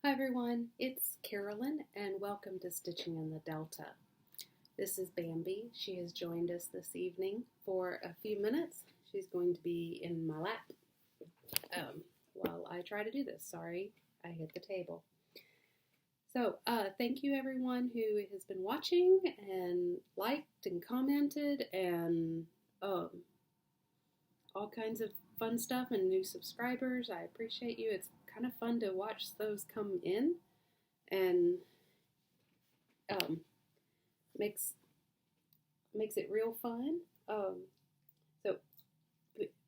Hi everyone, it's Carolyn and welcome to Stitching in the Delta. This is Bambi. She has joined us this evening for a few minutes. She's going to be in my lap while I try to do this. Sorry, I hit the table. So thank you everyone who has been watching and liked and commented and all kinds of fun stuff and new subscribers. I appreciate you. It's kind of fun to watch those come in and makes it real fun. So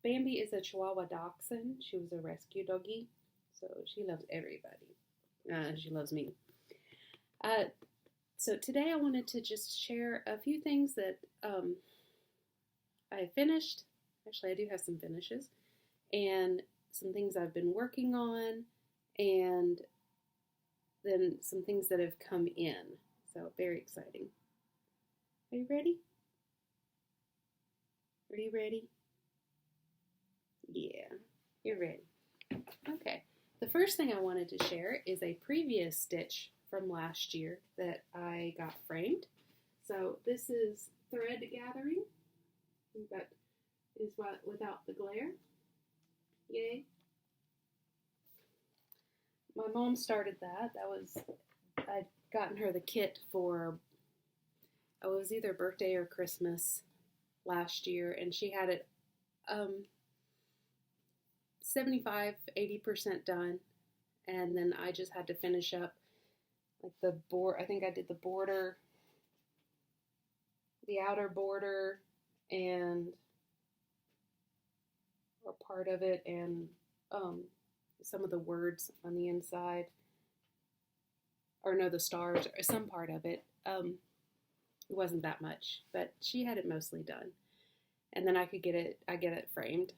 Bambi is a Chihuahua Dachshund. She was a rescue doggy, so she loves everybody. She loves me. So today I wanted to just share a few things that I finished. Actually, I do have some finishes and some things I've been working on, and then some things that have come in. So very exciting. Are you ready? Are you ready? Yeah, you're ready. Okay. The first thing I wanted to share is a previous stitch from last year that I got framed. So this is thread gathering. That is without the glare. Yay. My mom started that. I'd gotten her the kit for, it was either birthday or Christmas last year, and she had it 75-80% done, and then I just had to finish up like the I think I did the border, the outer border, and or part of it, and some of the words on the inside, or no, the stars, or some part of it. It wasn't that much, but she had it mostly done, and then I get it framed,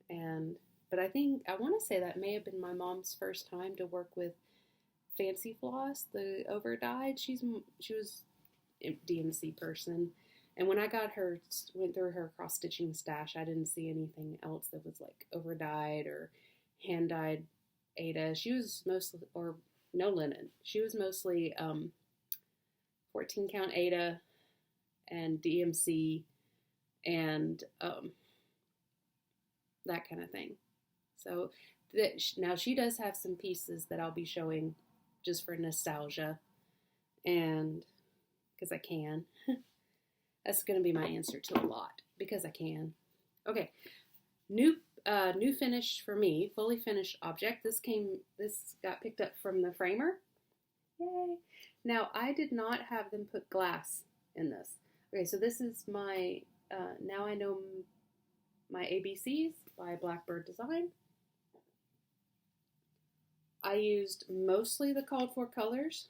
but I want to say that may have been my mom's first time to work with Fancy Floss, the over dyed. She was a DMC person. And when I went through her cross-stitching stash, I didn't see anything else that was like over-dyed or hand-dyed Aida. She was mostly, or no linen. She was mostly 14 count Aida and DMC and that kind of thing. So now she does have some pieces that I'll be showing just for nostalgia and because I can. That's going to be my answer to a lot, because I can. Okay, new finish for me, fully finished object. This got picked up from the framer. Yay! Now, I did not have them put glass in this. Okay, so this is my, Now I Know My ABCs by Blackbird Design. I used mostly the called for colors.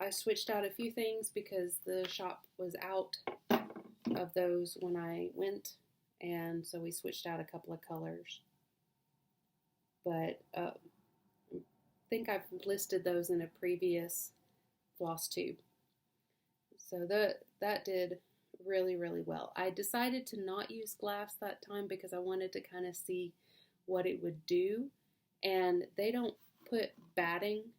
I switched out a few things because the shop was out of those when I went, and so we switched out a couple of colors. But I think I've listed those in a previous Flosstube. So that did really, really well. I decided to not use glass that time because I wanted to kind of see what it would do, and they don't put batting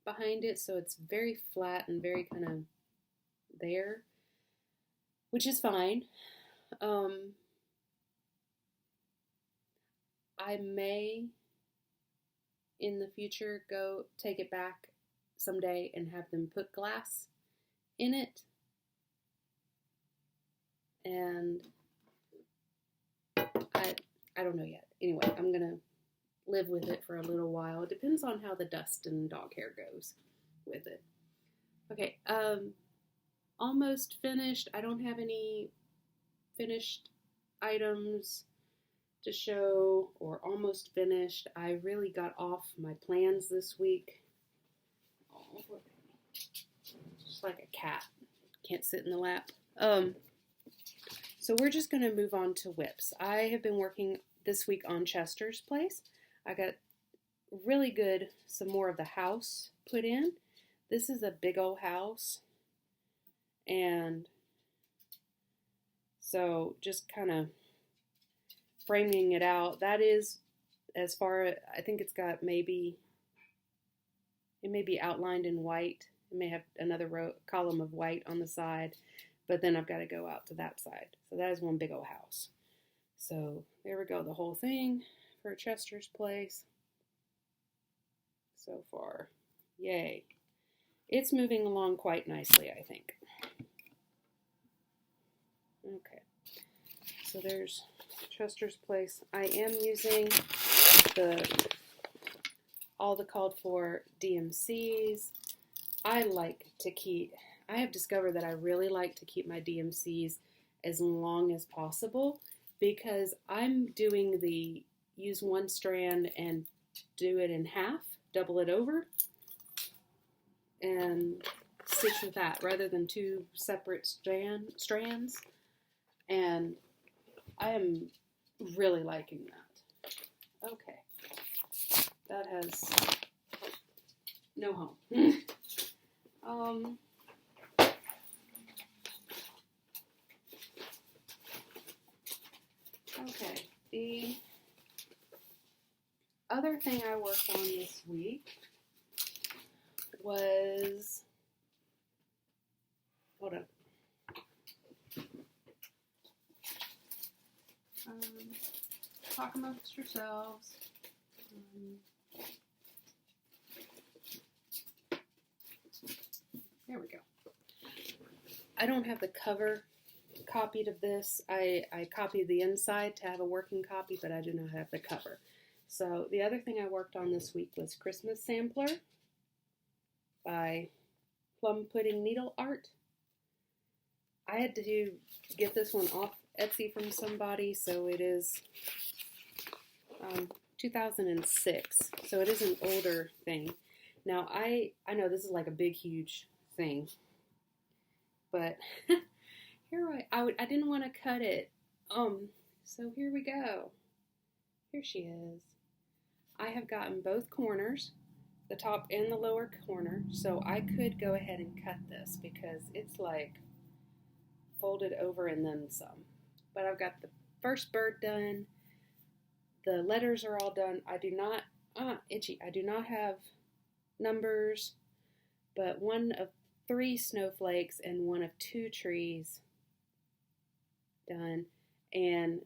behind it, so it's very flat and very kind of there, which is fine. I may in the future go take it back someday and have them put glass in it, and I don't know yet. Anyway, I'm gonna live with it for a little while. It depends on how the dust and dog hair goes with it. Okay, almost finished. I don't have any finished items to show, or almost finished. I really got off my plans this week. Oh, just like a cat. Can't sit in the lap. So we're just going to move on to whips. I have been working this week on Chester's Place. I got really good, some more of the house put in. This is a big old house, and so just kind of framing it out. That is as far, I think it's got maybe It may be outlined in white. It may have another column of white on the side, but then I've got to go out to that side. So that is one big old house. So there we go, the whole thing for Chester's Place so far. Yay. It's moving along quite nicely, I think. Okay, so there's Chester's Place. I am using all the called for DMCs. I have discovered that I really like to keep my DMCs as long as possible, because I'm doing the use one strand and do it in half, double it over, and stitch with that rather than two separate strands. And I am really liking that. Okay. That has no home. Okay. The other thing I worked on this week was, hold on. Talk amongst yourselves. There we go. I don't have the cover copied of this. I copied the inside to have a working copy, but I do not have the cover. So the other thing I worked on this week was Christmas Sampler by Plum Pudding Needle Art. I had to get this one off Etsy from somebody, so it is 2006, so it is an older thing. Now, I know this is like a big, huge thing, but here I didn't want to cut it, so here we go. Here she is. I have gotten both corners, the top and the lower corner, so I could go ahead and cut this because it's like folded over and then some. But I've got the first bird done. The letters are all done. I do not, itchy. I do not have numbers, but one of 3 snowflakes and one of 2 trees done. And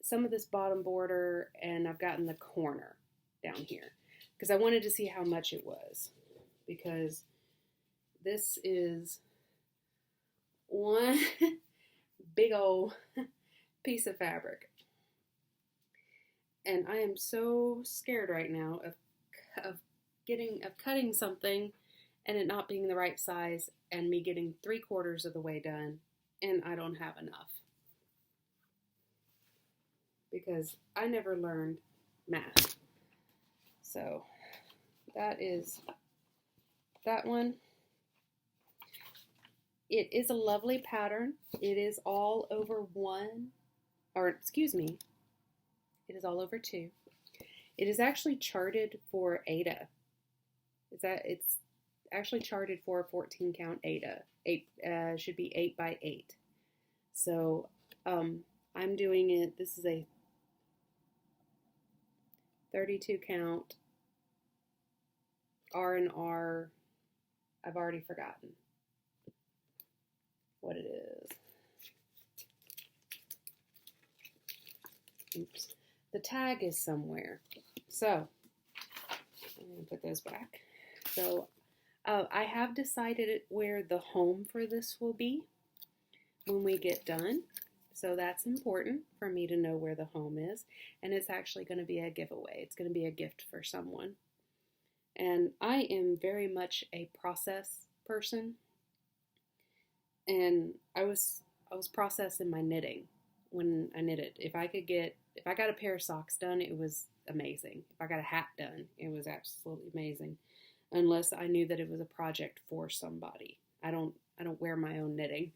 some of this bottom border, and I've gotten the corner down here because I wanted to see how much it was, because this is one big old piece of fabric. And I am so scared right now of cutting something and it not being the right size and me getting 3/4 of the way done and I don't have enough. Because I never learned math. So that is that one. It is a lovely pattern. It is all over 1, or excuse me, it is all over 2. It is actually charted for Aida. It's actually charted for a 14 count Aida. Should be 8 by 8. So I'm doing it. This is a 32 count R&R. I've already forgotten what it is. Oops. The tag is somewhere. So, I'm going to put those back. So, I have decided where the home for this will be when we get done. So that's important for me to know where the home is. And it's actually going to be a giveaway. It's going to be a gift for someone. And I am very much a process person. And I was processing my knitting when I knitted. If I got a pair of socks done, it was amazing. If I got a hat done, it was absolutely amazing. Unless I knew that it was a project for somebody. I don't wear my own knitting.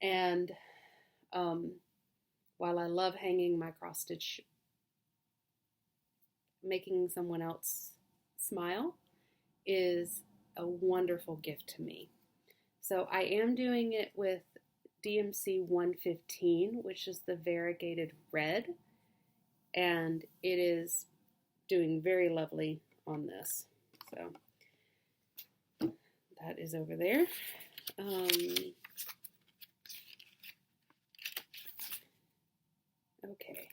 And while I love hanging my cross stitch, making someone else smile is a wonderful gift to me. So I am doing it with DMC 115, which is the variegated red, and it is doing very lovely on this. So that is over there. Okay.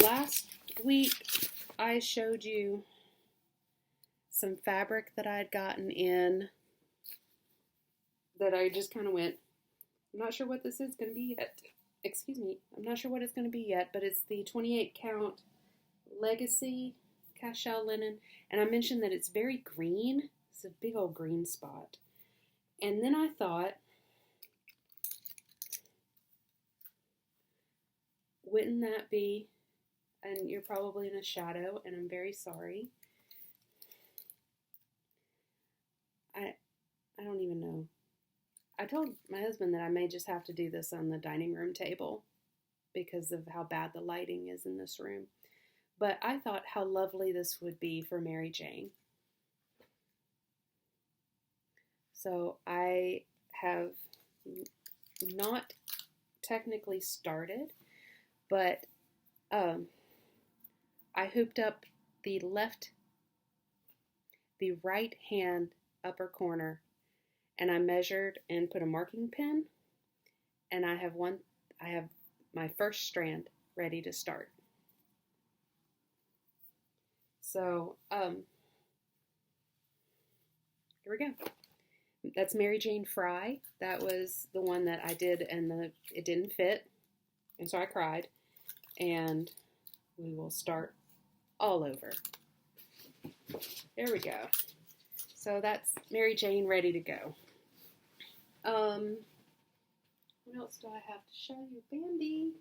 Last week I showed you some fabric that I had gotten in that I just kind of went, I'm not sure what this is going to be yet. Excuse me. I'm not sure what it's going to be yet, but it's the 28 count Legacy cashel linen. And I mentioned that it's very green. It's a big old green spot. And then I thought, wouldn't that be, and you're probably in a shadow, and I'm very sorry. I don't even know. I told my husband that I may just have to do this on the dining room table because of how bad the lighting is in this room. But I thought how lovely this would be for Mary Jane. So I have not technically started, but I hooped up the right hand upper corner, and I measured and put a marking pin, and I have my first strand ready to start. So, here we go. That's Mary Jane Fry. That was the one that I did, and it didn't fit, and so I cried, and we will start all over. There we go. So that's Mary Jane ready to go. What else do I have to show you, Bambi?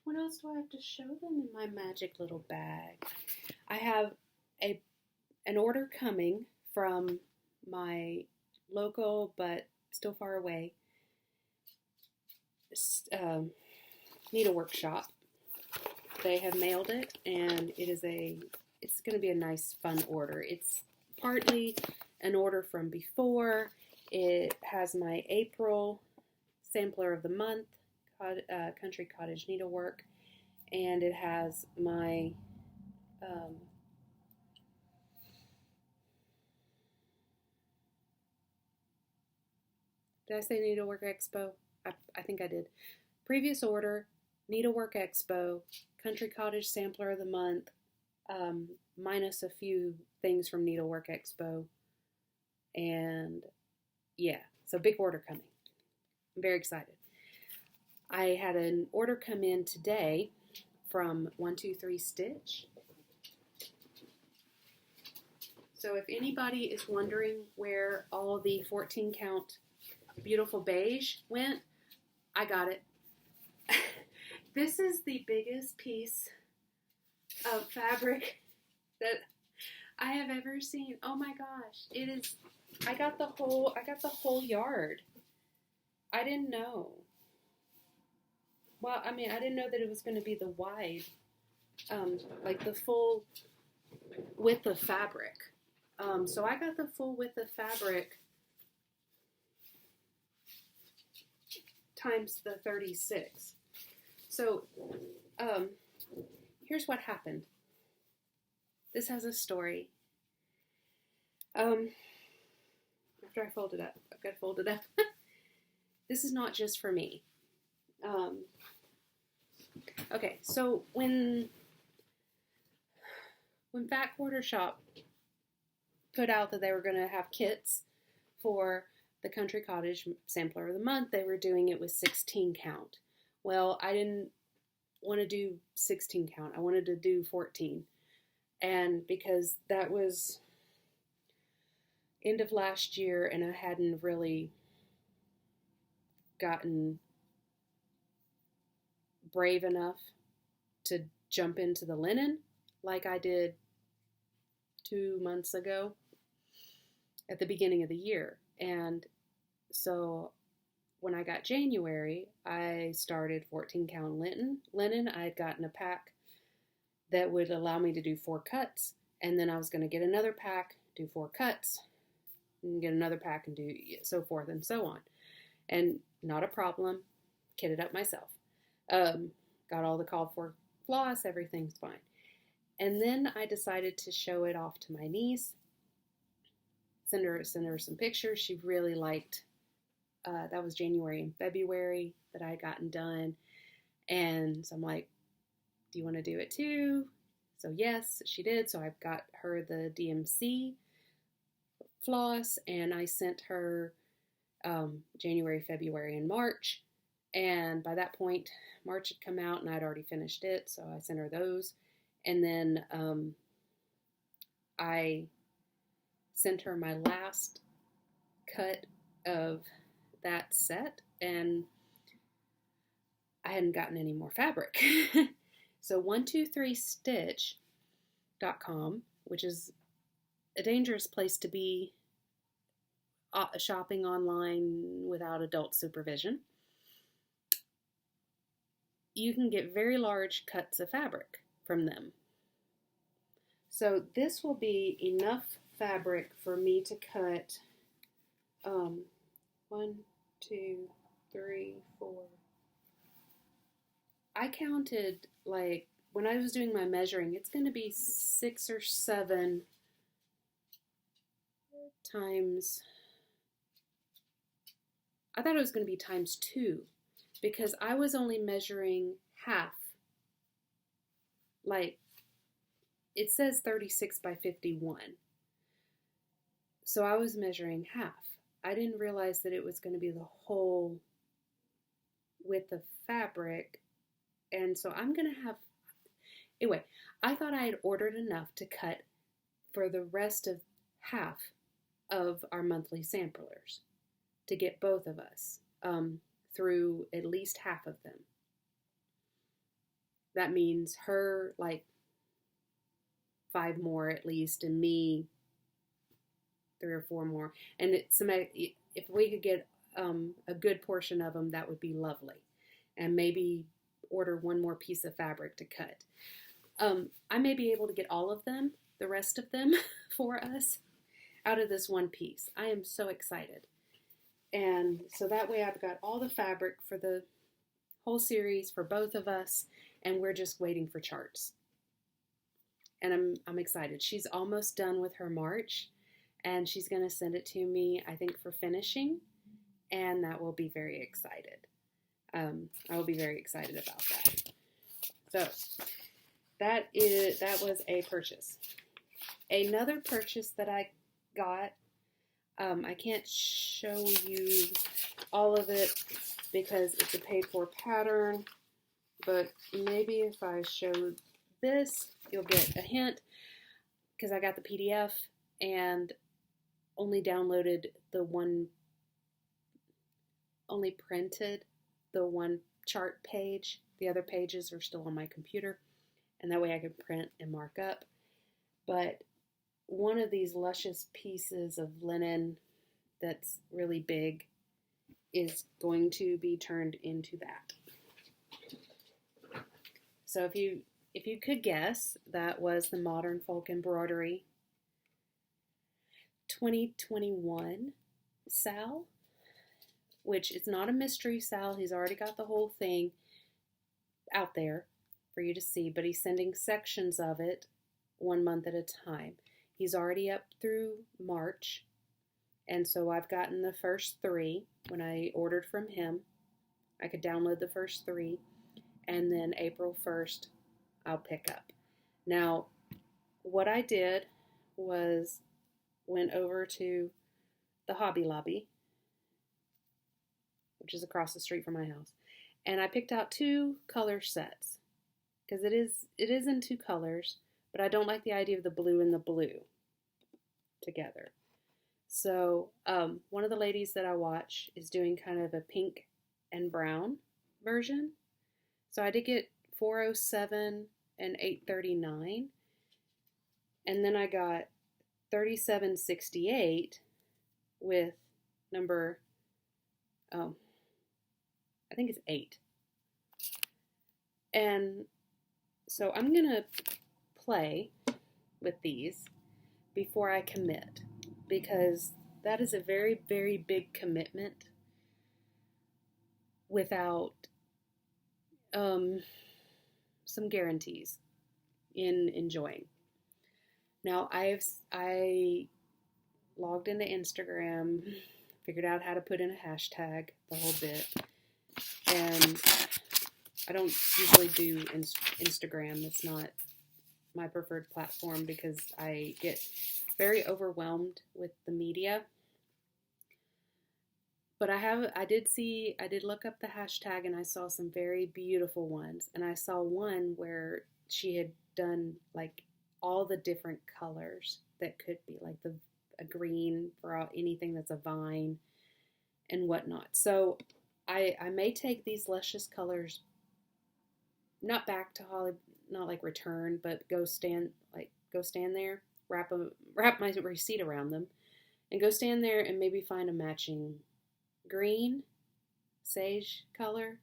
What else do I have to show them in my magic little bag? I have an order coming from my local but still far away needlework shop. They have mailed it, and it's going to be a nice, fun order. It's partly an order from before. It has my April sampler of the month, Country Cottage Needlework, and it has my did I say Needlework Expo? I think I did. Previous order, Needlework Expo, Country Cottage Sampler of the Month, minus a few things from Needlework Expo. And yeah, so big order coming. I'm very excited. I had an order come in today from 123 Stitch. So if anybody is wondering where all the 14 count beautiful beige went, I got it. This is the biggest piece of fabric that I have ever seen. Oh my gosh, it is. I got the whole yard. I didn't know. Well, I mean, I didn't know that it was going to be the wide, like the full width of fabric. So I got the full width of fabric times the 36. So, here's what happened. This has a story. After I fold it up, I've got to fold it up. This is not just for me. Okay, so when Fat Quarter Shop put out that they were going to have kits for the Country Cottage Sampler of the Month, they were doing it with 16 count. Well, I didn't want to do 16 count. I wanted to do 14. And because that was end of last year and I hadn't really gotten brave enough to jump into the linen like I did 2 months ago at the beginning of the year. And so when I got January, I started 14 count linen. I had gotten a pack that would allow me to do 4 cuts, and then I was going to get another pack, do 4 cuts, and get another pack and do so forth and so on. And not a problem, kitted up myself. Got all the called for floss, everything's fine. And then I decided to show it off to my niece. send her some pictures. She really liked, that was January and February that I had gotten done. And so I'm like, do you want to do it too? So yes, she did. So I've got her the DMC floss, and I sent her January, February, and March. And by that point, March had come out and I'd already finished it, so I sent her those. And then I sent her my last cut of that set, and I hadn't gotten any more fabric. So 123stitch.com, which is a dangerous place to be shopping online without adult supervision. You can get very large cuts of fabric from them. So this will be enough fabric for me to cut 1, 2, 3, 4. I counted, like, when I was doing my measuring, it's going to be 6 or 7 times, I thought it was going to be times 2, because I was only measuring half. Like, it says 36 by 51. So I was measuring half. I didn't realize that it was going to be the whole width of fabric. And so I'm going to have, anyway, I thought I had ordered enough to cut for the rest of half of our monthly samplers to get both of us through at least half of them. That means her like 5 more at least, and me 3 or 4 more. And if we could get a good portion of them, that would be lovely. And maybe order 1 more piece of fabric to cut. I may be able to get all of them, the rest of them, for us out of this one piece. I am so excited. And so that way I've got all the fabric for the whole series for both of us, and we're just waiting for charts. And I'm excited. She's almost done with her March, and she's going to send it to me, I think, for finishing, and that will be very excited. I will be very excited about that. So that was a purchase. Another purchase that I got, I can't show you all of it because it's a paid for pattern, but maybe if I show this, you'll get a hint, because I got the PDF and only printed the one chart page. The other pages are still on my computer, and that way I can print and mark up. But one of these luscious pieces of linen that's really big is going to be turned into that. So if you could guess, that was the Modern Folk Embroidery 2021 Sal, which is not a mystery Sal. He's already got the whole thing out there for you to see, but he's sending sections of it 1 month at a time. He's already up through March, and so I've gotten the first 3 when I ordered from him. I could download the first 3, and then April 1st, I'll pick up. Now, what I did was went over to the Hobby Lobby, which is across the street from my house, and I picked out 2 color sets, because it is in 2 colors, but I don't like the idea of the blue and the blue together. So one of the ladies that I watch is doing kind of a pink and brown version. So I did get 407 and 839. And then I got 3768 with number, I think it's 8. And so I'm going to play with these before I commit, because that is a very, very big commitment without some guarantees in enjoying. Now, I logged into Instagram, figured out how to put in a hashtag, the whole bit. And I don't usually do Instagram. It's not my preferred platform because I get very overwhelmed with the media. But I did look up the hashtag and I saw some very beautiful ones. And I saw one where she had done like all the different colors that could be, like a green for anything that's a vine and whatnot. So I may take these luscious colors, not back to Holly, not like return, but go stand there, wrap my receipt around them, and go stand there and maybe find a matching green, sage color,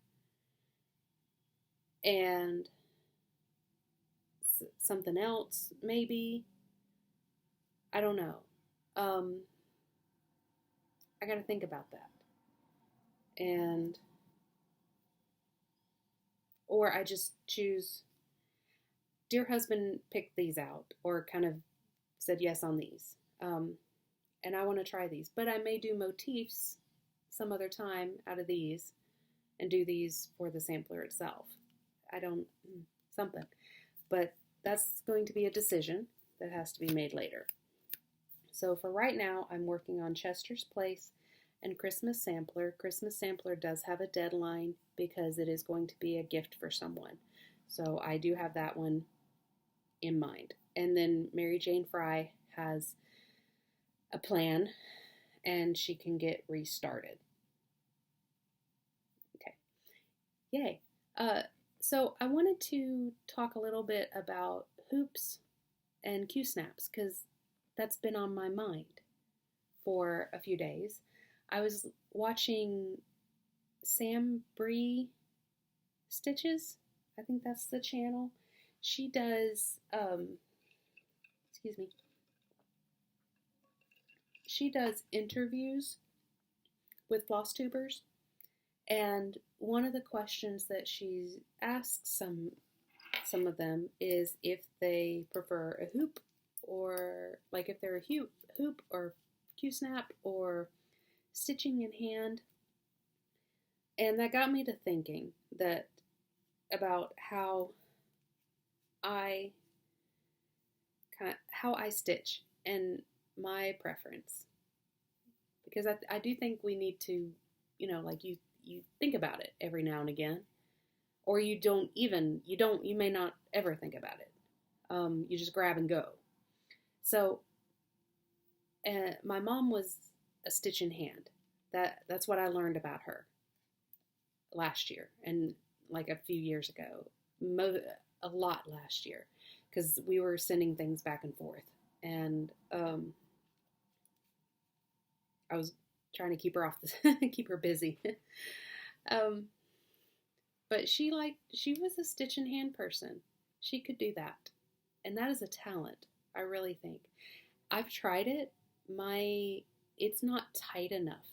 and something else maybe. I don't know. I got to think about that. And or I just choose, dear husband picked these out or kind of said yes on these. And I want to try these. But I may do motifs some other time out of these and do these for the sampler itself. Something. But that's going to be a decision that has to be made later. So for right now, I'm working on Chester's Place and Christmas Sampler. Christmas Sampler does have a deadline because it is going to be a gift for someone. So I do have that one in mind. And then Mary Jane Fry has a plan and she can get restarted. Okay. Yay. So I wanted to talk a little bit about hoops and Q-snaps because that's been on my mind for a few days. I was watching Sam Bree Stitches. I think that's the channel. She does, she does interviews with Flosstubers. And one of the questions that she asks some of them is if they prefer a hoop, or like if they're a hoop or Q-snap or stitching in hand. And that got me to thinking about how I stitch and my preference. Because I do think we need to, like you think about it every now and again. Or you may not ever think about it. You just grab and go. So, my mom was a stitch in hand. That's what I learned about her last year and like a few years ago. A lot last year because we were sending things back and forth. And I was trying to keep her keep her busy. But she was a stitch in hand person. She could do that. And that is a talent, I really think. I've tried it. It's not tight enough.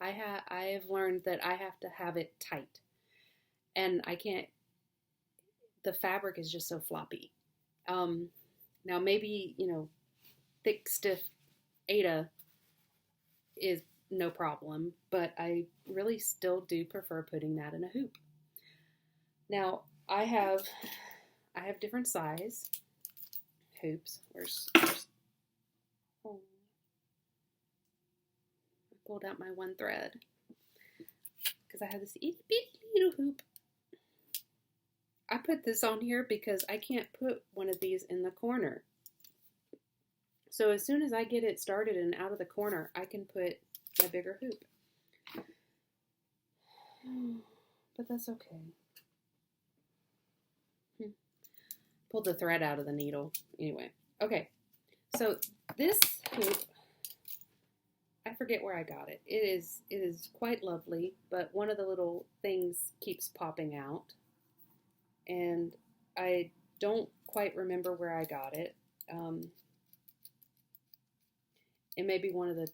I have learned that I have to have it tight. And I can't, the fabric is just so floppy. Now maybe, thick, stiff Aida is no problem, but I really still do prefer putting that in a hoop. Now, I have different size hoops. Oh, I pulled out my one thread because I have this itty bitty little hoop. I put this on here because I can't put one of these in the corner. So as soon as I get it started and out of the corner, I can put my bigger hoop. But that's okay. Pulled the thread out of the needle. Anyway, okay. So this hoop, I forget where I got it. It is quite lovely, but one of the little things keeps popping out. And I don't quite remember where I got it. It may be one of the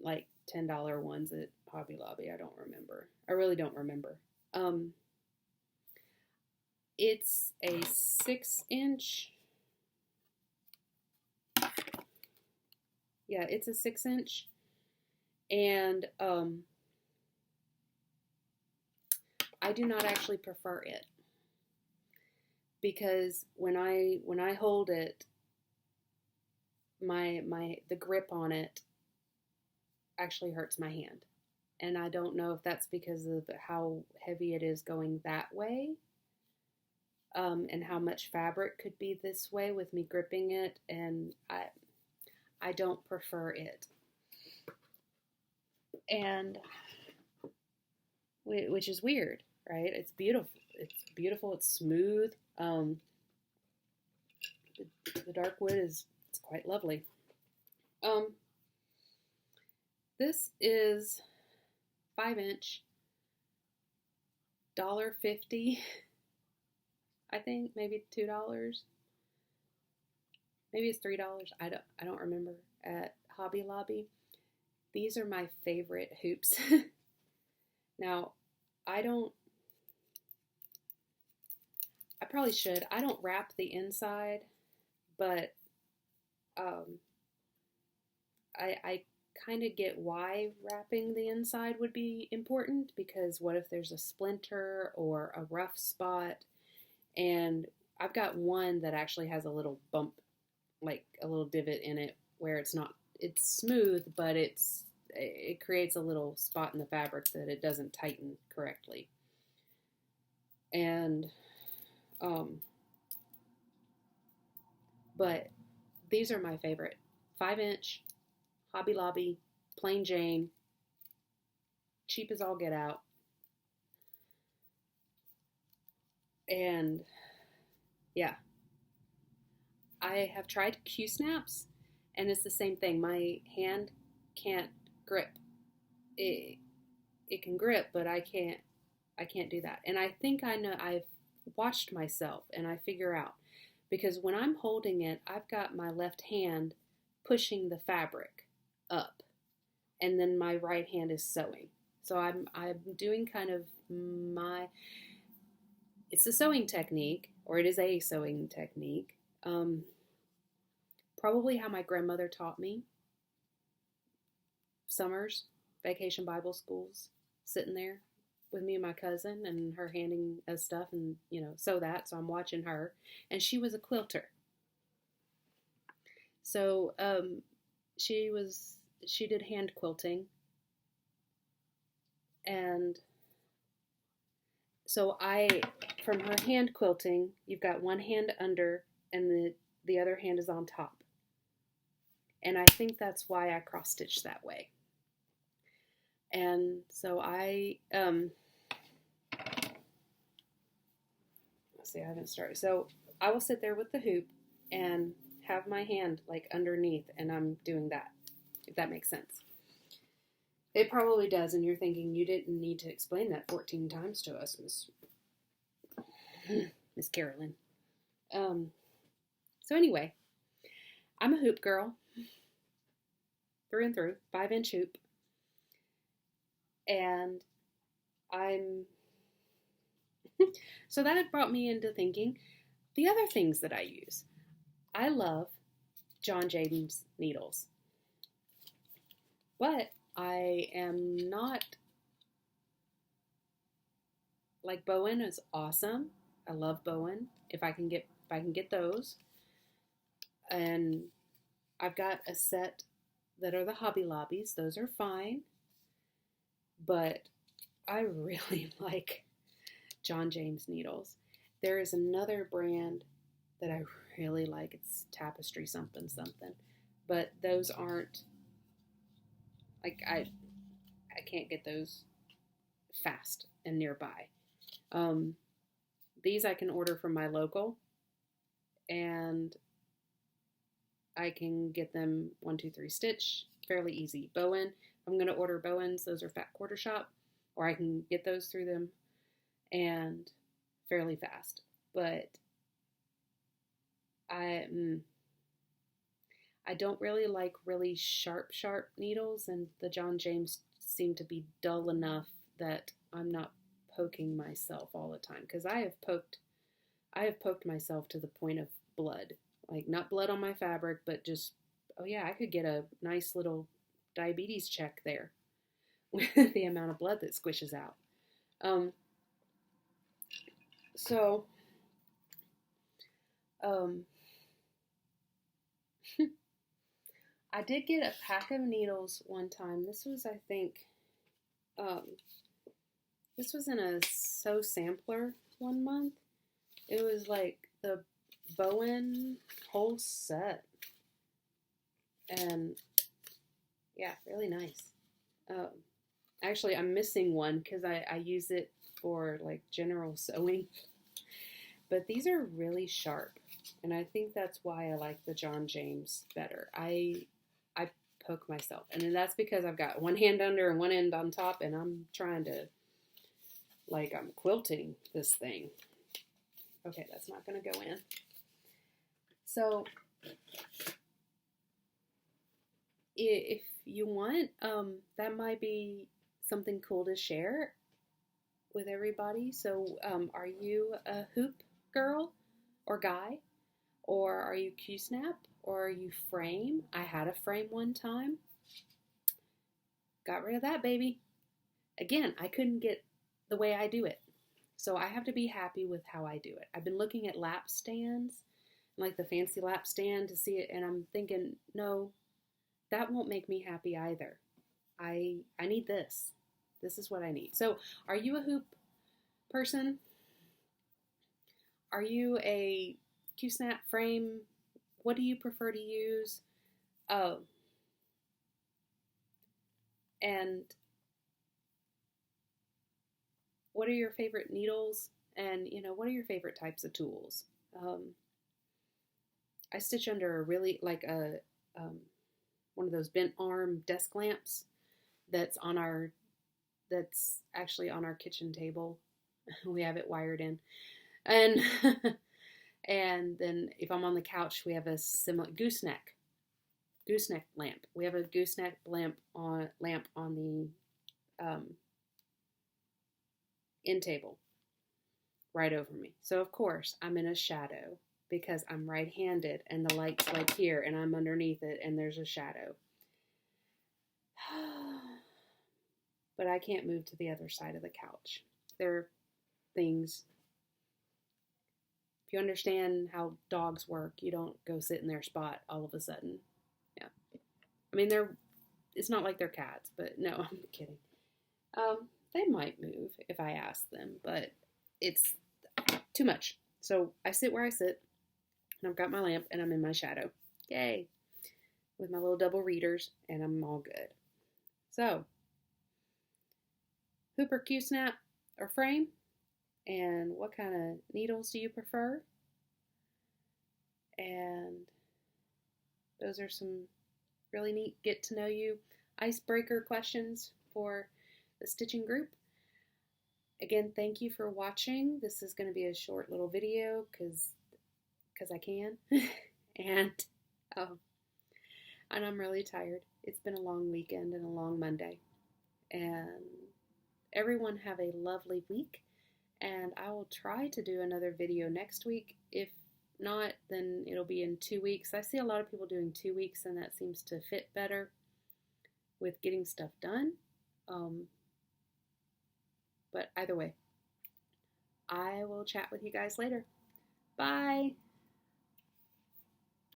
like $10 ones at Hobby Lobby. I don't remember. I really don't remember. It's a 6-inch Yeah, it's a 6 inch, and I do not actually prefer it because when I hold it, my the grip on it actually hurts my hand. And I don't know if that's because of how heavy it is going that way, and how much fabric could be this way with me gripping it, and I don't prefer it. And which is weird, right? It's beautiful. It's beautiful. It's smooth. The dark wood it's quite lovely. Um, this is 5 inch, $1.50. I think maybe $2. Maybe it's $3. I don't remember, at Hobby Lobby. These are my favorite hoops. Now, I don't. I probably should. I don't wrap the inside, but um, I kind of get why wrapping the inside would be important, because what if there's a splinter or a rough spot? And I've got one that actually has a little bump, like a little divot in it, where it's smooth, but it creates a little spot in the fabric that it doesn't tighten correctly. And but these are my favorite. 5 inch, Hobby Lobby, plain Jane, cheap as all get out. And yeah, I have tried Q snaps, and it's the same thing. My hand can't grip. It it can grip, but I can't do that. And I think I know, I've watched myself and I figure out, because when I'm holding it, I've got my left hand pushing the fabric up, and then my right hand is sewing. So I'm doing kind of my it's a sewing technique, or it is a sewing technique. Probably how my grandmother taught me. Summers, vacation Bible schools, sitting there with me and my cousin, and her handing us stuff, and sew that. So I'm watching her, and she was a quilter. So she did hand quilting, and so from her hand quilting, you've got one hand under, and the other hand is on top. And I think that's why I cross stitch that way. And so let's see, I haven't started. So I will sit there with the hoop and have my hand like underneath, and I'm doing that, if that makes sense. It probably does, and you're thinking, you didn't need to explain that 14 times to us, Miss Carolyn. So anyway, I'm a hoop girl, through and through, 5-inch hoop. And so that had brought me into thinking the other things that I use. I love John James needles, but I am not, like, Bowen is awesome. I love Bowen if I can get those. And I've got a set that are the Hobby Lobbies. Those are fine. But I really like John James needles. There is another brand that I really like. It's Tapestry something something. But those aren't, like, I can't get those fast and nearby. These I can order from my local, and I can get them 1, 2, 3 stitch, fairly easy. Bowen, I'm going to order Bowens. Those are Fat Quarter Shop, or I can get those through them, and fairly fast. But I don't really like really sharp needles, and the John James seem to be dull enough that I'm not poking myself all the time, because I have poked myself to the point of blood. Like, not blood on my fabric, but just oh yeah, I could get a nice little diabetes check there with the amount of blood that squishes out. Um, so, um, I did get a pack of needles one time. This was, I think, um, this was in a Sew Sampler one month. It was like the Bowen whole set. And yeah, really nice. Um, Actually, I'm missing one because I use it for like general sewing. But these are really sharp. And I think that's why I like the John James better. I poke myself. And then that's because I've got one hand under and one end on top, and I'm trying to, like, I'm quilting this thing. Okay, that's not going to go in. So, if you want, that might be something cool to share with everybody. So, are you a hoop girl or guy? Or are you Q-snap? Or are you frame? I had a frame one time. Got rid of that, baby. Again, I couldn't get the way I do it. So I have to be happy with how I do it. I've been looking at lap stands, like the fancy lap stand to see it, and I'm thinking, no, that won't make me happy either. I need this. This is what I need. So are you a hoop person? Are you a Q-snap frame? What do you prefer to use? And what are your favorite needles? And, what are your favorite types of tools? I stitch under a really, like one of those bent arm desk lamps that's actually on our kitchen table. We have it wired in. And and then if I'm on the couch, we have a similar gooseneck lamp. We have a gooseneck lamp on the end table right over me. So of course I'm in a shadow because I'm right-handed and the light's like here and I'm underneath it and there's a shadow. But I can't move to the other side of the couch. There are things. If you understand how dogs work, you don't go sit in their spot all of a sudden. Yeah. I mean, it's not like they're cats, but no, I'm kidding. They might move if I ask them, but it's too much. So I sit where I sit, and I've got my lamp, and I'm in my shadow. Yay. With my little double readers, and I'm all good. So, Hooper, Q-snap, or frame? And what kind of needles do you prefer? And those are some really neat get to know you icebreaker questions for the stitching group. Again, thank you for watching. This is going to be a short little video because I can. and I'm really tired. It's been a long weekend and a long Monday. And everyone have a lovely week. And I will try to do another video next week. If not, then it'll be in 2 weeks. I see a lot of people doing 2 weeks, and that seems to fit better with getting stuff done. But either way, I will chat with you guys later. Bye!